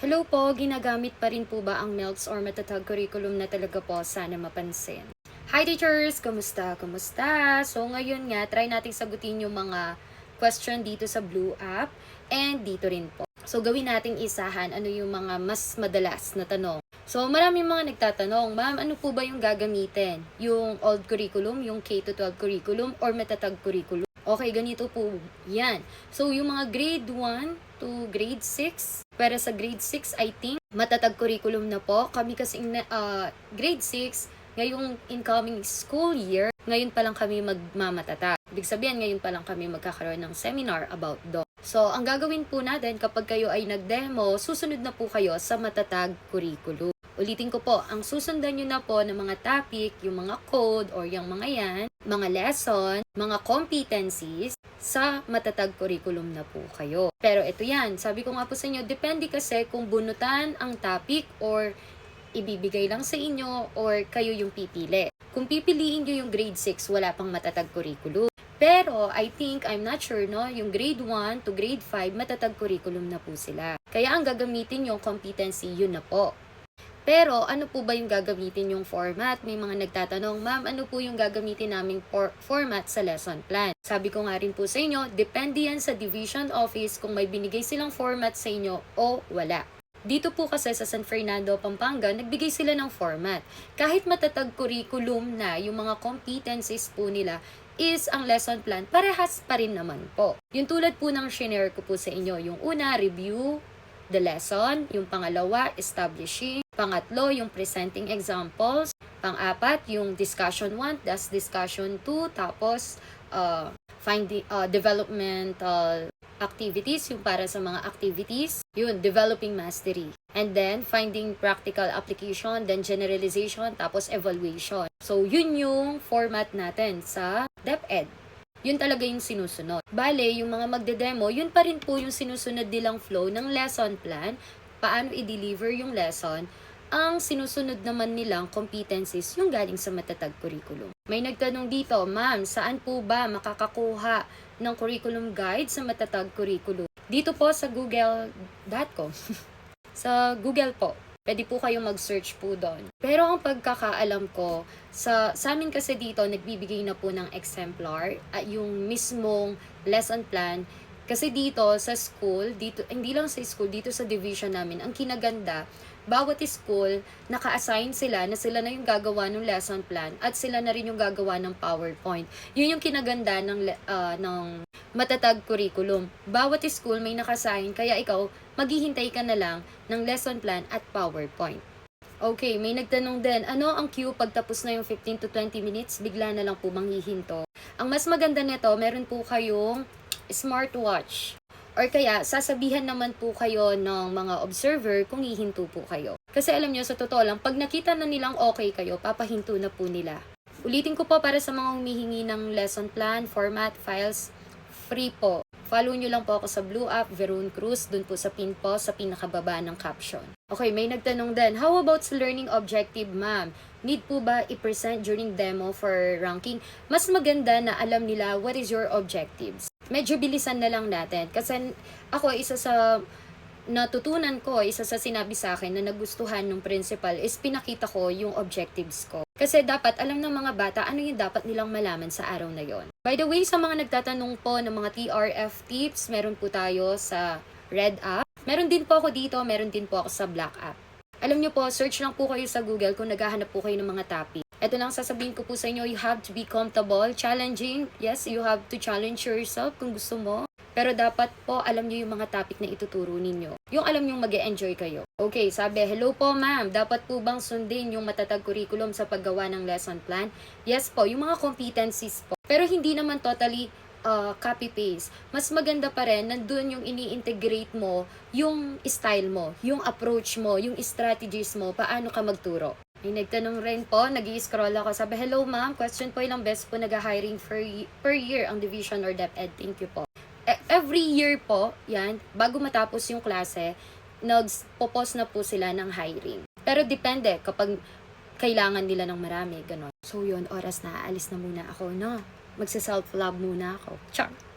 Hello po, ginagamit pa rin po ba ang MELTS or matatag curriculum na talaga po? Sana mapansin. Hi teachers! Kumusta? Kumusta? So ngayon nga, try natin sagutin yung mga question dito sa Blue app and dito rin po. So gawin nating isahan ano yung mga mas madalas na tanong. So maraming mga nagtatanong, ma'am, ano po ba yung gagamitin? Yung old curriculum, yung K-12 curriculum or matatag curriculum? Okay, ganito po yan. So yung mga grade 1 to grade 6, pero sa grade 6, I think, matatag curriculum na po. Kami kasi grade 6, ngayong incoming school year, ngayon pa lang kami magmamatatag. Ibig sabihin, ngayon pa lang kami magkakaroon ng seminar about do. So, ang gagawin po natin kapag kayo ay nag-demo, susunod na po kayo sa matatag curriculum. Ulitin ko po, ang susundan nyo na po ng mga topic, yung mga code or yung mga yan, mga lesson, mga competencies, sa matatag curriculum na po kayo. Pero ito yan, sabi ko nga po sa inyo, depende kasi kung bunutan ang topic or ibibigay lang sa inyo or kayo yung pipili. Kung pipiliin nyo yung grade 6, wala pang matatag curriculum. Pero I'm not sure, no, yung grade 1 to grade 5, matatag curriculum na po sila. Kaya ang gagamitin yung competency, yun na po. Pero ano po ba yung gagamitin yung format? May mga nagtatanong, ma'am, ano po yung gagamitin naming format sa lesson plan? Sabi ko nga rin po sa inyo, depende yan sa division office kung may binigay silang format sa inyo o wala. Dito po kasi sa San Fernando, Pampanga, nagbigay sila ng format. Kahit matatag curriculum na yung mga competencies po nila is ang lesson plan, parehas pa rin naman po. Yung tulad po ng shinare ko po sa inyo, yung una, review the lesson. Yung pangalawa, establishing. Pangatlo, yung presenting examples. Pang-apat, yung discussion 1, das discussion 2. Tapos, developmental activities, yung para sa mga activities. Yun, developing mastery. And then, finding practical application, then generalization, tapos evaluation. So, yun yung format natin sa DepEd. Yun talaga yung sinusunod. Bale, yung mga magde-demo, yun pa rin po yung sinusunod nilang flow ng lesson plan, paano i-deliver yung lesson. Ang sinusunod naman nilang competencies yung galing sa matatag curriculum. May nagtanong dito, ma'am, saan po ba makakakuha ng curriculum guide sa matatag curriculum? Dito po sa google.com. Sa Google po. Pwede po kayong mag-search po doon. Pero ang pagkakaalam ko, sa amin kasi dito, nagbibigay na po ng exemplar at yung mismong lesson plan. Kasi dito sa school, dito, hindi lang sa school, dito sa division namin, ang kinaganda, bawat school, naka-assign sila na sila na yung gagawa ng lesson plan at sila na rin yung gagawa ng PowerPoint. Yun yung kinaganda ng matatag curriculum. Bawat school may naka-assign, kaya ikaw, maghihintay ka na lang ng lesson plan at PowerPoint. Okay, may nagtanong din, ano ang cue pagtapos na yung 15 to 20 minutes, bigla na lang po manghihinto? Ang mas maganda nito, meron po kayong smartwatch. Or kaya, sasabihan naman po kayo ng mga observer kung hihinto po kayo. Kasi alam nyo, sa totoo lang, pag nakita na nilang okay kayo, papahinto na po nila. Ulitin ko po para sa mga humihingi ng lesson plan, format, files, free po. Follow nyo lang po ako sa Blue app, Veron Cruz, dun po sa pin po, sa pinakababa ng caption. Okay, may nagtanong din, how about sa learning objective, ma'am? Need po ba i-present during demo for ranking? Mas maganda na alam nila what is your objectives. Medyo bilisan na lang natin. Kasi ako, isa sa natutunan ko, isa sa sinabi sa akin na nagustuhan ng principal is pinakita ko yung objectives ko. Kasi dapat alam ng mga bata ano yung dapat nilang malaman sa araw na yon. By the way, sa mga nagtatanong po ng mga TRF tips, meron po tayo sa Red app. Meron din po ako dito, meron din po ako sa Black app. Alam nyo po, search lang po kayo sa Google kung naghahanap po kayo ng mga topic. Ito lang sasabihin ko po sa inyo, you have to be comfortable, challenging. Yes, you have to challenge yourself kung gusto mo. Pero dapat po alam nyo yung mga topic na ituturo ninyo. Yung alam nyo mag-e-enjoy kayo. Okay, sabi, hello po ma'am, dapat po bang sundin yung matatag curriculum sa paggawa ng lesson plan? Yes po, yung mga competencies po. Pero hindi naman totally copy-paste. Mas maganda pa rin, nandun yung ini-integrate mo, yung style mo, yung approach mo, yung strategies mo, paano ka magturo. May nagtanong rin po, nag-i-scroll ako, sabi, hello ma'am, question po ilang beses po nag-hiring per year ang division or DepEd? Thank you po. Every year po, yan, bago matapos yung klase, nag-popost na po sila ng hiring. Pero depende kapag kailangan nila ng marami, gano'n. So yun, oras na, aalis na muna ako, no? Magsa-self-love muna ako. Char!